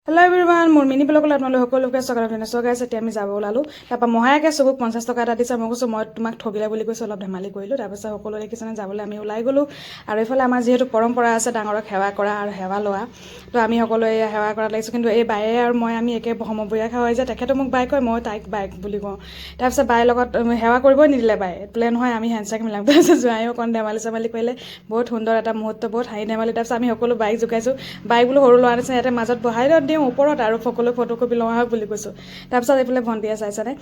Hello' everyone মোৰ mini ব্লগলৈ আপোনালোক সকলোকে স্বাগতম জনাইছোঁ গাইছ। এতিয়া আমি যাব ওলালোঁ। তাৰপৰা মহায়াকে চকুক 50 টকা এটা দিছে। মই কৈছোঁ মই তোমাক ঠগিলে বুলি কৈছোঁ, অলপ ধেমালি কৰিলোঁ। তাৰপিছত সকলোৱে দেখিছেনে যাবলৈ আমি ওলাই গ'লোঁ। আৰু এইফালে আমাৰ যিহেতু পৰম্পৰা আছে ডাঙৰক সেৱা কৰা আৰু সেৱা লোৱা, তো আমি সকলোৱে সেৱা কৰাত লাগিছোঁ। কিন্তু এই বায়ে আৰু মই আমি একে সমবয়সীয়া হয় যে, তেখেতে মোক বাই কয়, মই তাইক বাইক বুলি কওঁ। তাৰপিছত বাইৰ লগত সেৱা কৰিবই নিদিলে বাই, বোলে নহয় আমি হেণ্ডছেক মিলাম। তাৰপিছত জোঁৱাইও অকণ ধেমালি চেমালি কৰিলে, বহুত সুন্দৰ এটা মুহূৰ্ত, বহুত হাঁহি ধেমালি। তাৰপিছত আমি সকলো বাইক জোকাইছোঁ, বাইক বোলো সৰু ল'ৰা নিচিনা ইয়াতে মাজত বহাই দিওঁ ওপৰত আৰু সকলো ফটো কপি লোৱা হওক বুলি কৈছোঁ। তাৰপিছত এইফালে ভণ্টিয়ে চাইছেনে,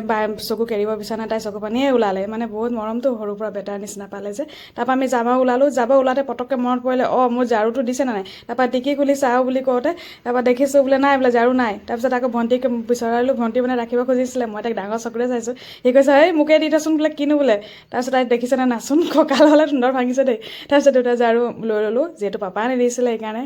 বাই চকু এৰিব বিচৰা নাই, তাই চকু পানীয়ে ওলালে, মানে বহুত মৰমটো সৰুৰ পৰা বেটাৰ নিচিনা পালে যে। তাৰপৰা আমি যাব ওলালোঁ, যাব ওলাতে পটককৈ মনত পৰিলে, মোৰ ঝাৰুটো দিছে নে নাই। তাৰপৰা টিকি খুলি চাওঁ বুলি কওঁতে তাৰপৰা দেখিছোঁ বোলে নাই, বোলে ঝাৰু নাই। তাৰপিছত আকৌ ভণ্টিক বিচাৰিলোঁ, ভণ্টি মানে ৰাখিব খুজিছিলে, মই তাইক ডাঙৰ চকুৰে চাইছোঁ। সি কৈছে এই মোকে দি দেচোন বোলে, কিনো বোলে। তাৰপিছত তাই দেখিছেনে নাচোন কঁকাল হ'লে সুন্দৰ ভাঙিছে দেই। তাৰপিছত দুটা ঝাৰু লৈ ল'লোঁ, যিহেতু পাপাই নিদিছিলে সেইকাৰণে।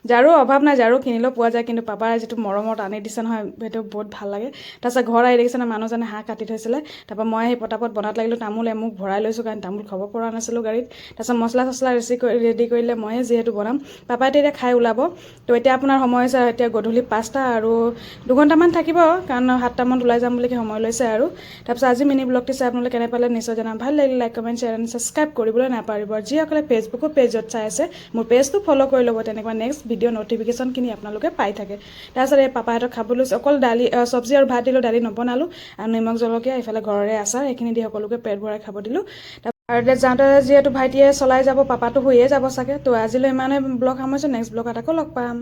ঝাৰু অভাৱ নাই, ঝাৰু কিনিলেও পোৱা যায়, কিন্তু পাপাই যিটো মৰমত আনি দিছে নহয়, সেইটো বহুত ভাল লাগে। তাৰপিছত ঘৰ আহি দেখিছেনে মানুহজনে হাঁহ কাটি থৈছিলে। তাৰপৰা মই সেই পটাপট বনাত লাগিলোঁ, তামোল এমুক ভৰাই লৈছোঁ, কাৰণ তামোল খাব পৰা নাছিলোঁ গাড়ীত। তাৰপিছত মছলা চছলা ৰেডি কৰিলে ময়ে যিহেতু বনাম, পাপাইতো এতিয়া খাই ওলাব। তো এতিয়া আপোনাৰ সময় হৈছে এতিয়া গধূলি 5টা আৰু 2 ঘণ্টামান থাকিব, কাৰণ 7টামানত ওলাই যাম বুলি সময় লৈছে আৰু। তাৰপিছত আজি মিনি ব্লগটো চাই আপোনালোকে কেনে পালে নিশ্চয় জনাম। ভাল লাগিলে like comment share and subscribe কৰিবলৈ নাপাহৰিব। আৰু যিসকলে ফেচবুকৰ পেজত চাই আছে, মোৰ পেজটো ফ'ল' কৰি ল'ব, তেনেকুৱা নেক্সট ভিডিঅ' নটিফিকেশ্যনখিনি আপোনালোকে পাই থাকে। তাৰপিছত এই পাপাহঁতক খাবলৈ অকল দালি চব্জি আৰু ভাত দিলোঁ, দালি নবনালোঁ। আৰু নিমখ জলকীয়া এইফালে ঘৰৰে আচাৰ, এইখিনি দি সকলোকে পেট ভৰাই খাব দিলোঁ। আৰু এতিয়া যাওঁতে যিহেতু ভাইটিয়ে চলাই যাব, পাপাটো শুইয়ে যাব চাগে। তো আজিলৈ ইমানে ব্লগ সামৰিছোঁ, নেক্সট ব্লগত আকৌ লগ পাম।